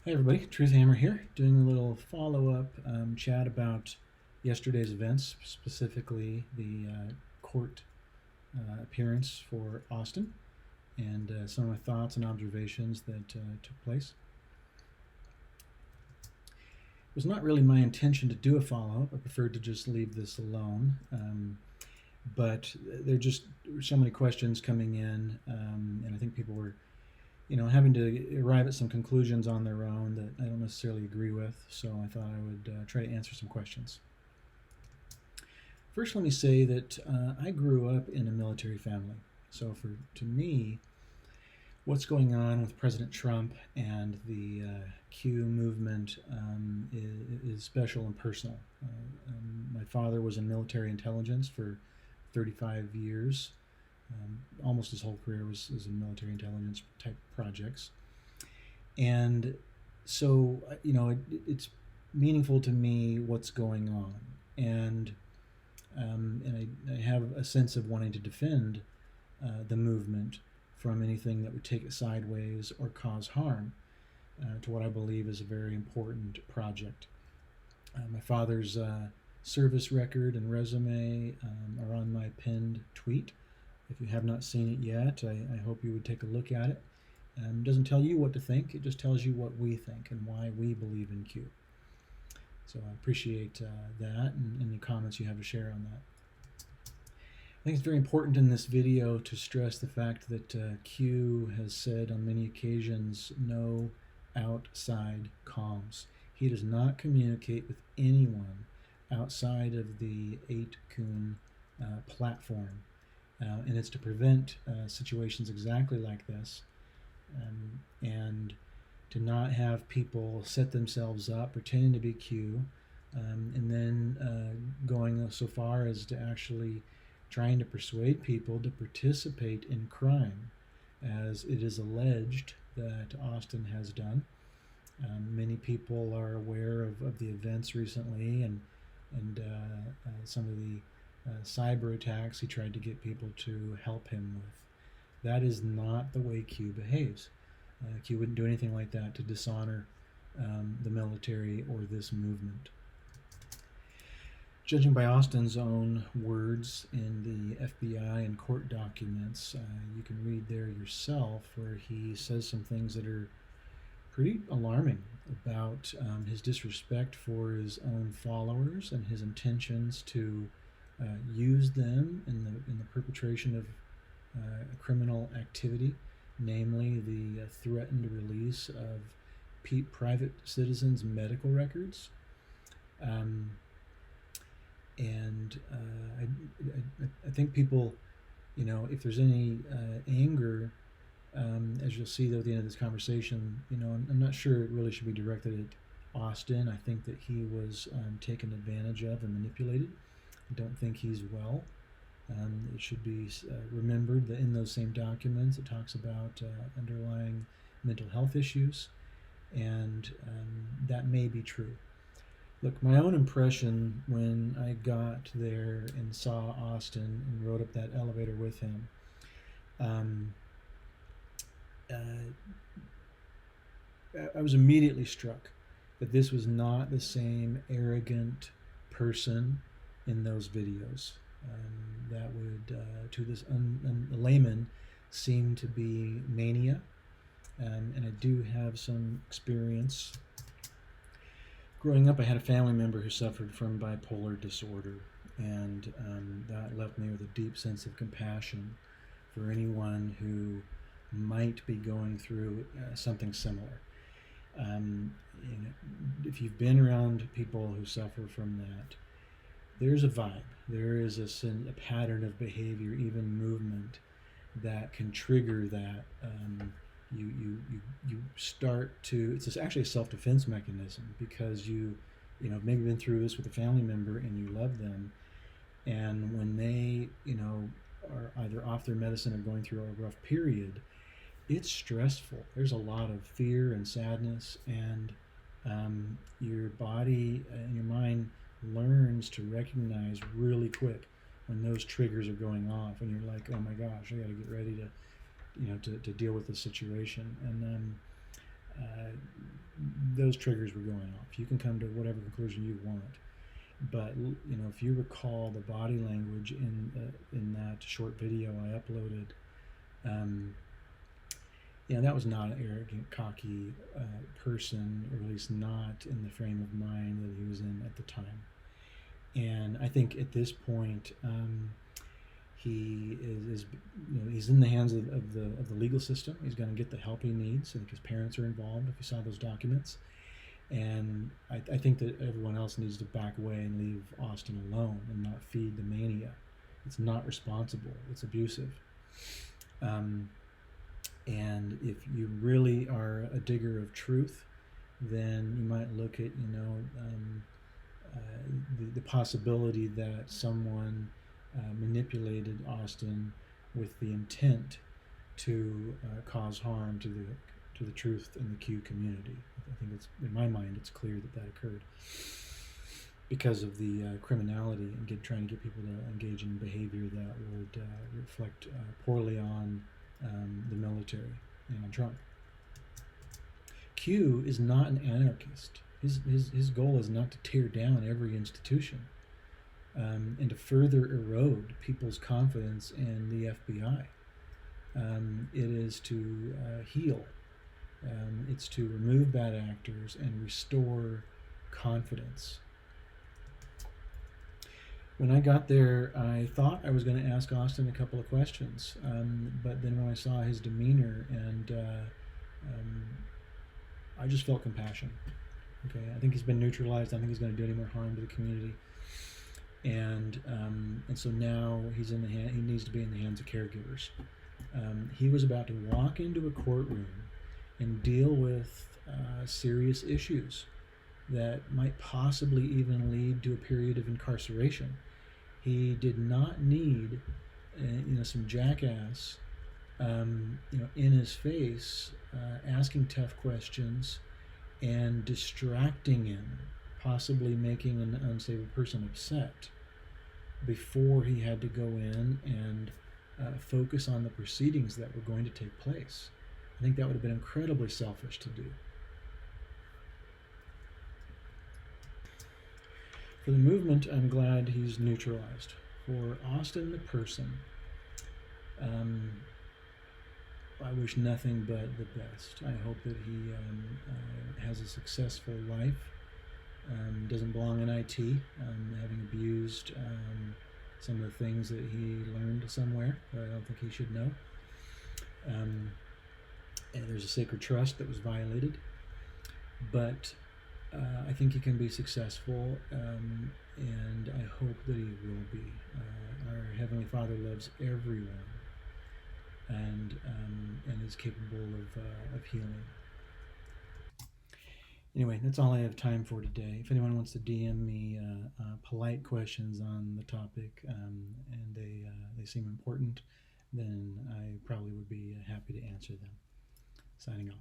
Hey everybody, Truth Hammer here, doing a little follow-up chat about yesterday's events, specifically the court appearance for Austin, and some of my thoughts and observations that took place. It was not really my intention to do a follow-up. I preferred to just leave this alone, but there are just so many questions coming in, and I think people were having to arrive at some conclusions on their own that I don't necessarily agree with, so I thought I would try to answer some questions. First, let me say that I grew up in a military family. So, to me, what's going on with President Trump and the Q movement is special and personal. My father was in military intelligence for 35 years. Almost his whole career was in military intelligence type projects. And so, it's meaningful to me what's going on. And I have a sense of wanting to defend the movement from anything that would take it sideways or cause harm to what I believe is a very important project. My father's service record and resume are on my pinned tweet. If you have not seen it yet, I hope you would take a look at it. It doesn't tell you what to think, it just tells you what we think and why we believe in Q. So I appreciate that and any comments you have to share on that. I think it's very important in this video to stress the fact that Q has said on many occasions no outside comms. He does not communicate with anyone outside of the 8kun platform. And it's to prevent situations exactly like this, and to not have people set themselves up pretending to be Q, and then going so far as to actually trying to persuade people to participate in crime, as it is alleged that Austin has done. Many people are aware of the events recently and some of the cyber attacks he tried to get people to help him with. That is not the way Q behaves. Q wouldn't do anything like that to dishonor the military or this movement. Judging by Austin's own words in the FBI and court documents, you can read there yourself where he says some things that are pretty alarming about his disrespect for his own followers and his intentions to use them in the perpetration of criminal activity, namely the threatened release of private citizens' medical records. I think people, if there's any anger, as you'll see though at the end of this conversation, I'm not sure it really should be directed at Austin. I think that he was taken advantage of and manipulated. I don't think he's well. It should be remembered that in those same documents it talks about underlying mental health issues, and that may be true. Look, my own impression when I got there and saw Austin and rode up that elevator with him, I was immediately struck that this was not the same arrogant person in those videos. That would, to this layman, seem to be mania. And I do have some experience. Growing up, I had a family member who suffered from bipolar disorder, and that left me with a deep sense of compassion for anyone who might be going through something similar. If you've been around people who suffer from that, there's a vibe. There is a pattern of behavior, even movement, that can trigger that. You start to. It's actually a self-defense mechanism because you've maybe been through this with a family member and you love them, and when they are either off their medicine or going through a rough period, it's stressful. There's a lot of fear and sadness, and your body and your mind learns to recognize really quick when those triggers are going off, and you're like, oh my gosh, I got to get ready to deal with the situation. And those triggers were going off. You can come to whatever conclusion you want, but if you recall the body language in that short video I uploaded, um, that was not an arrogant, cocky person, or at least not in the frame of mind that he was in at the time. And I think at this point, he is he's in the hands of the legal system. He's going to get the help he needs. I think his parents are involved, if you saw those documents. And I think that everyone else needs to back away and leave Austin alone and not feed the mania. It's not responsible. It's abusive. And if you really are a digger of truth, then you might look at the possibility that someone manipulated Austin with the intent to cause harm to the truth in the Q community. I think it's, in my mind, it's clear that occurred because of the criminality and trying to get people to engage in behavior that would reflect poorly on the military and on Trump. Q is not an anarchist. His goal is not to tear down every institution and to further erode people's confidence in the FBI. It is to heal. It's to remove bad actors and restore confidence. When I got there, I thought I was going to ask Austin a couple of questions, but then when I saw his demeanor, and I just felt compassion. Okay, I think he's been neutralized. I don't think he's going to do any more harm to the community, and so now he needs to be in the hands of caregivers. He was about to walk into a courtroom and deal with serious issues that might possibly even lead to a period of incarceration. He did not need, some jackass, in his face, asking tough questions and distracting him, possibly making an unstable person upset, before he had to go in and focus on the proceedings that were going to take place. I think that would have been incredibly selfish to do. For the movement, I'm glad he's neutralized. For Austin the person, I wish nothing but the best. I hope that he has a successful life, doesn't belong in IT, having abused some of the things that he learned somewhere that I don't think he should know. And there's a sacred trust that was violated. But I think he can be successful, and I hope that he will be. Our Heavenly Father loves everyone, and is capable of healing. Anyway, that's all I have time for today. If anyone wants to DM me polite questions on the topic, and they seem important, then I probably would be happy to answer them. Signing off.